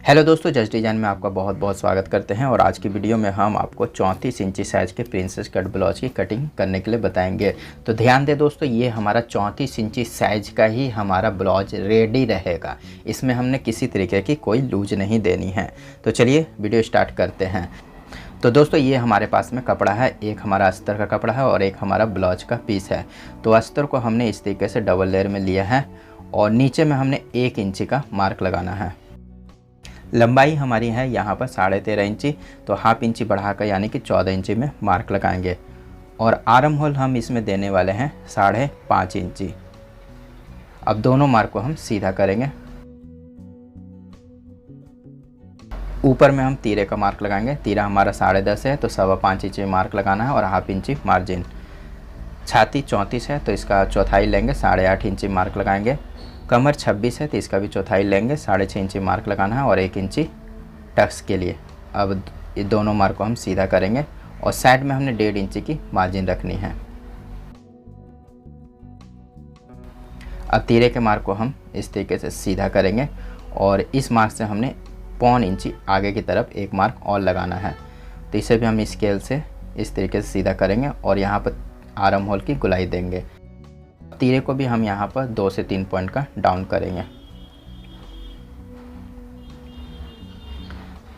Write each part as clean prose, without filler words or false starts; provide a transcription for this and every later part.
Hello दोस्तों, just design में आपका बहुत बहुत स्वागत करते हैं। और आज की वीडियो में हम आपको 34 इंची साइज़ के प्रिंसेस कट ब्लाउज की कटिंग करने के लिए बताएंगे। तो ध्यान दें दोस्तों, ये हमारा 34 इंची साइज़ का ही हमारा ब्लाउज रेडी रहेगा। इसमें हमने किसी तरीके की कोई लूज नहीं देनी है। तो चलिए वीडियो स्टार्ट करते हैं। तो दोस्तों, ये हमारे पास में कपड़ा है, एक हमारा अस्तर का कपड़ा है और एक हमारा ब्लाउज का पीस है। तो अस्तर को हमने इस तरीके से डबल लेयर में लिया है और नीचे में हमने 1 इंची का मार्क लगाना है। लंबाई हमारी है यहाँ पर 13.5 इंची, तो हाफ इंची बढ़ाकर यानी कि 14 इंची में मार्क लगाएंगे। और आर्म होल हम इसमें देने वाले हैं 5.5 इंची। अब दोनों मार्क को हम सीधा करेंगे। ऊपर में हम तीरे का मार्क लगाएंगे। तीरा हमारा 10.5 है तो 5.25 इंची मार्क लगाना है और हाफ इंची मार्जिन। छाती 34 है तो इसका चौथाई लेंगे, 8.5 इंची मार्क लगाएंगे। कमर 26 है तो इसका भी चौथाई लेंगे, 6.5 इंची मार्क लगाना है और 1 इंची टक्स के लिए। अब ये दोनों मार्क को हम सीधा करेंगे और साइड में हमने 1.5 इंची की मार्जिन रखनी है। अब तीरे के मार्क को हम इस तरीके से सीधा करेंगे और इस मार्क से हमने 0.25 इंची आगे की तरफ एक मार्क और लगाना है। तो इसे भी हम स्केल से इस तरीके से सीधा करेंगे और यहाँ पर आर्म होल की गुलाई देंगे। तीरे को भी हम यहाँ पर 2 से 3 पॉइंट का डाउन करेंगे।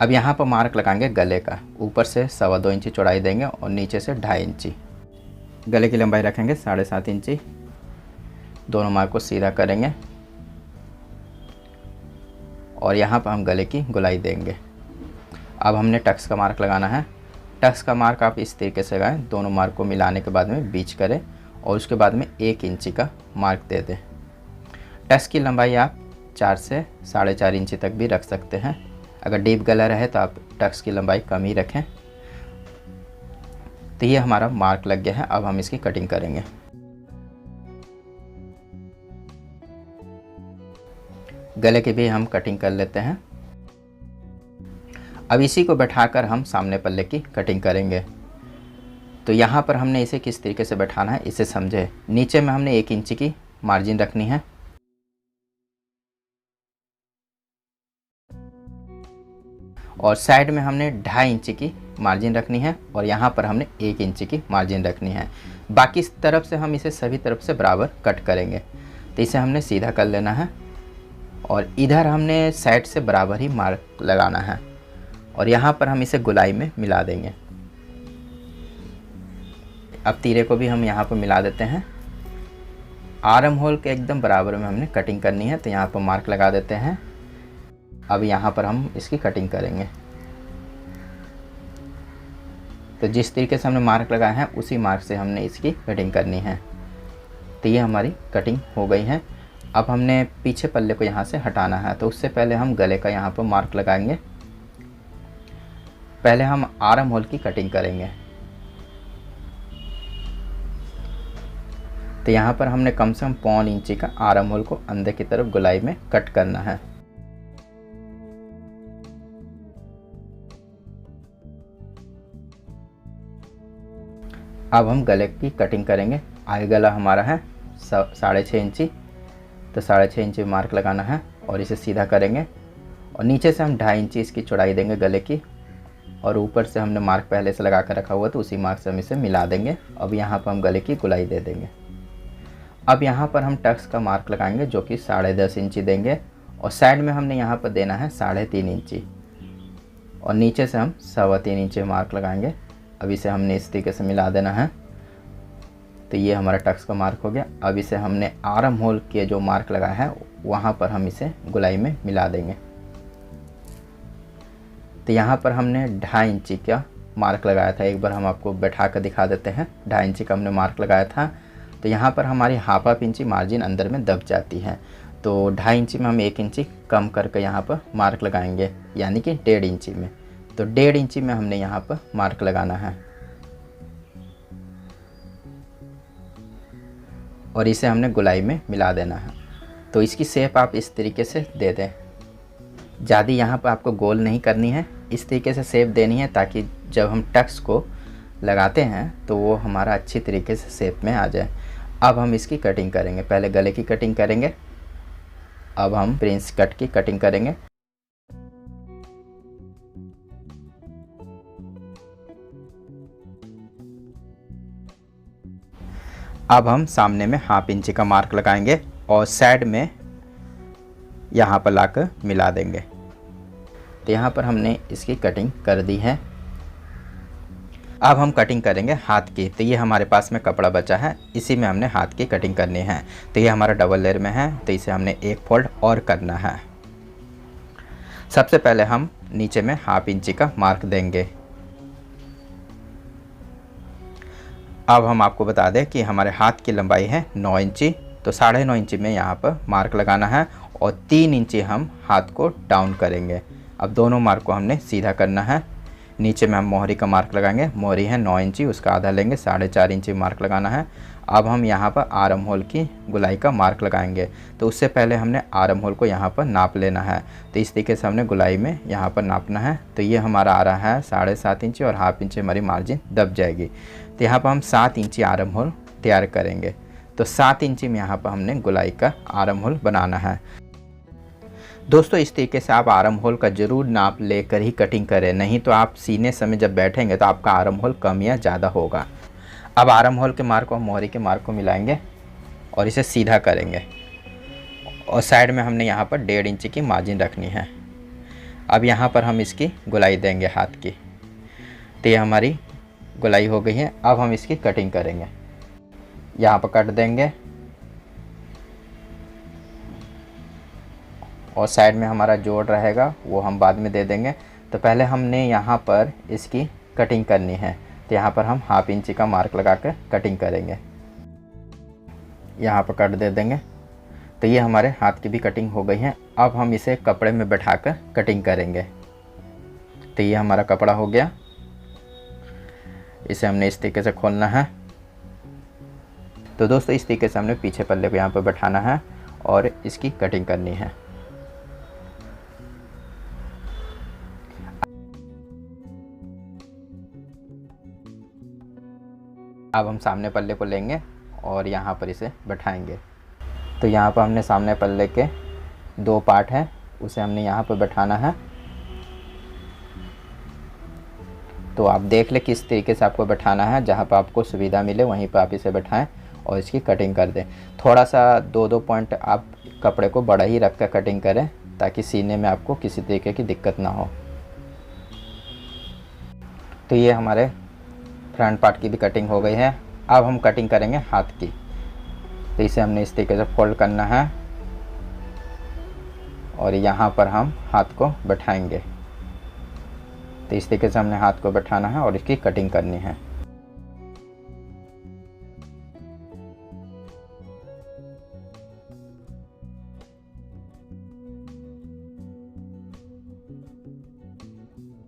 अब यहाँ पर मार्क लगाएंगे गले का। ऊपर से 2.25 इंची चौड़ाई देंगे और नीचे से 2.5 इंची। गले की लंबाई रखेंगे 7.5 इंची। दोनों मार्क को सीधा करेंगे और यहाँ पर हम गले की गुलाई देंगे। अब हमने टक्स का मार्क लगाना है। टक्स का मार्क आप इस तरीके से लगाएं, दोनों मार्क को मिलाने के बाद में बीच करें और उसके बाद में 1 इंची का मार्क दे दें। टक्स की लंबाई आप 4 से 4.5 इंची तक भी रख सकते हैं। अगर डीप गला रहे तो आप टक्स की लंबाई कम ही रखें। तो ये हमारा मार्क लग गया है। अब हम इसकी कटिंग करेंगे। गले की भी हम कटिंग कर लेते हैं। अब इसी को बैठाकर हम सामने पल्ले की कटिंग करेंगे। तो यहाँ पर हमने इसे किस तरीके से बैठाना है इसे समझे। नीचे में हमने 1 इंची की मार्जिन रखनी है और साइड में हमने 2.5 इंची की मार्जिन रखनी है और यहाँ पर हमने 1 इंची की मार्जिन रखनी है। बाकी इस तरफ से हम इसे सभी तरफ से बराबर कट करेंगे। तो इसे हमने सीधा कर लेना है और इधर हमने साइड से बराबर ही मार्क लगाना है और यहाँ पर हम इसे गुलाई में मिला देंगे। अब तीरे को भी हम यहाँ पर मिला देते हैं। आर्म होल के एकदम बराबर में हमने कटिंग करनी है तो यहाँ पर मार्क लगा देते हैं। अब यहाँ पर हम इसकी कटिंग करेंगे। तो जिस तरीके से हमने मार्क लगाया है उसी मार्क से हमने इसकी कटिंग करनी है। तो ये हमारी कटिंग हो गई है। अब हमने पीछे पल्ले को यहाँ से हटाना है तो उससे पहले हम गले का यहाँ पर मार्क लगाएंगे। पहले हम आर्म होल की कटिंग करेंगे। तो यहाँ पर हमने कम से कम 0.25 इंची का आर्म होल को अंदर की तरफ गुलाई में कट करना है। अब हम गले की कटिंग करेंगे। आगे गला हमारा है 6.5 इंची, तो 6.5 इंची मार्क लगाना है और इसे सीधा करेंगे और नीचे से हम 2.5 इंची इसकी चौड़ाई देंगे गले की और ऊपर से हमने मार्क पहले से लगा कर रखा हुआ तो उसी मार्क से हम इसे मिला देंगे। अब यहाँ पर हम गले की गुलाई दे देंगे। अब यहाँ पर हम टक्स का मार्क लगाएंगे जो कि 10.5 इंची देंगे और साइड में हमने यहाँ पर देना है 3.5 इंची और नीचे से हम 3.25 इंची मार्क लगाएंगे। अब इसे हमने इस तरीके से मिला देना है। तो ये हमारा टक्स का मार्क हो गया। अब इसे हमने आर्म होल के जो मार्क लगाया है वहाँ पर हम इसे गुलाई में मिला देंगे। तो यहाँ पर हमने 2.5 इंची का मार्क लगाया था। एक बार हम आपको बैठा कर दिखा देते हैं। 2.5 इंची का हमने मार्क लगाया था। तो यहाँ पर हमारी हाफ इंची मार्जिन अंदर में दब जाती है। तो 2.5 इंची में हम 1 इंची कम करके यहाँ पर मार्क लगाएंगे यानी कि 1.5 इंची में। तो 1.5 इंची में हमने यहाँ पर मार्क लगाना है और इसे हमने गुलाई में मिला देना है। तो इसकी शेप आप इस तरीके से दे दें। ज़्यादा यहाँ पर आपको गोल नहीं करनी है, इस तरीके से शेप देनी है ताकि जब हम टक्स को लगाते हैं तो वो हमारा अच्छी तरीके से शेप में आ जाए। अब हम इसकी कटिंग करेंगे। पहले गले की कटिंग करेंगे, अब हम प्रिंस कट की कटिंग करेंगे। अब हम सामने में 1/2 इंच का मार्क लगाएंगे और साइड में यहाँ पर लाकर मिला देंगे। तो यहाँ पर हमने इसकी कटिंग कर दी है। अब हम कटिंग करेंगे हाथ की। तो ये हमारे पास में कपड़ा बचा है, इसी में हमने हाथ की कटिंग करनी है। तो ये हमारा डबल लेयर में है, तो इसे हमने एक फोल्ड और करना है। सबसे पहले हम नीचे में 1/2 इंच का मार्क देंगे। अब हम आपको बता दें कि हमारे हाथ की लंबाई है 9 इंची, तो 9.5 इंची में यहाँ पर मार्क लगाना है और 3 इंची हम हाथ को डाउन करेंगे। अब दोनों मार्क को हमने सीधा करना है। नीचे में हम मोहरी का मार्क लगाएंगे। मोहरी है 9 इंची, उसका आधा लेंगे, 4.5 इंची मार्क लगाना है। अब हम यहाँ पर आर्म होल की गुलाई का मार्क लगाएंगे। तो उससे पहले हमने आर्म होल को यहाँ पर नाप लेना है। तो इस तरीके से हमने गुलाई में यहाँ पर नापना है। तो ये हमारा आ रहा है 7.5 इंची और 1/2 इंची हमारी मार्जिन दब जाएगी। तो यहाँ पर हम 7 इंची आर्म होल तैयार करेंगे। तो 7 इंची में यहाँ पर हमने गुलाई का आर्म होल बनाना है। दोस्तों इस तरीके से आप आर्म होल का ज़रूर नाप लेकर ही कटिंग करें, नहीं तो आप सीने समय जब बैठेंगे तो आपका आर्म होल कम या ज़्यादा होगा। अब आर्म होल के मार्क को मोहरी के मार्क को मिलाएंगे और इसे सीधा करेंगे और साइड में हमने यहाँ पर 1.5 इंच की मार्जिन रखनी है। अब यहाँ पर हम इसकी गुलाई देंगे हाथ की। तो ये हमारी गुलाई हो गई है। अब हम इसकी कटिंग करेंगे। यहाँ पर कट देंगे और साइड में हमारा जोड़ रहेगा वो हम बाद में दे देंगे। तो पहले हमने यहाँ पर इसकी कटिंग करनी है। तो यहाँ पर हम 1/2 इंची का मार्क लगाकर कटिंग करेंगे। यहाँ पर कट दे देंगे। तो ये हमारे हाथ की भी कटिंग हो गई है। अब हम इसे कपड़े में बैठाकर कटिंग करेंगे। तो ये हमारा कपड़ा हो गया। इसे हमने इस तरीके से खोलना है। तो दोस्तों इस तरीके से हमने पीछे पल्ले को यहाँ पर बैठाना है और इसकी कटिंग करनी है। अब हम सामने पल्ले को लेंगे और यहाँ पर इसे बैठाएंगे। तो यहाँ पर हमने सामने पल्ले के 2 पार्ट हैं, उसे हमने यहाँ पर बैठाना है। तो आप देख लें किस तरीके से आपको बैठाना है, जहाँ पर आपको सुविधा मिले वहीं पर आप इसे बैठाएं और इसकी कटिंग कर दें। थोड़ा सा 2-2 पॉइंट आप कपड़े को बड़ा ही रख कर कटिंग करें ताकि सीने में आपको किसी तरीके की दिक्कत ना हो। तो ये हमारे फ्रंट पार्ट की भी कटिंग हो गई है। अब हम कटिंग करेंगे हाथ की। तो इसे हमने इस तरीके से फोल्ड करना है और यहाँ पर हम हाथ को बैठाएंगे। तो इस तरीके से हमने हाथ को बैठाना है और इसकी कटिंग करनी है।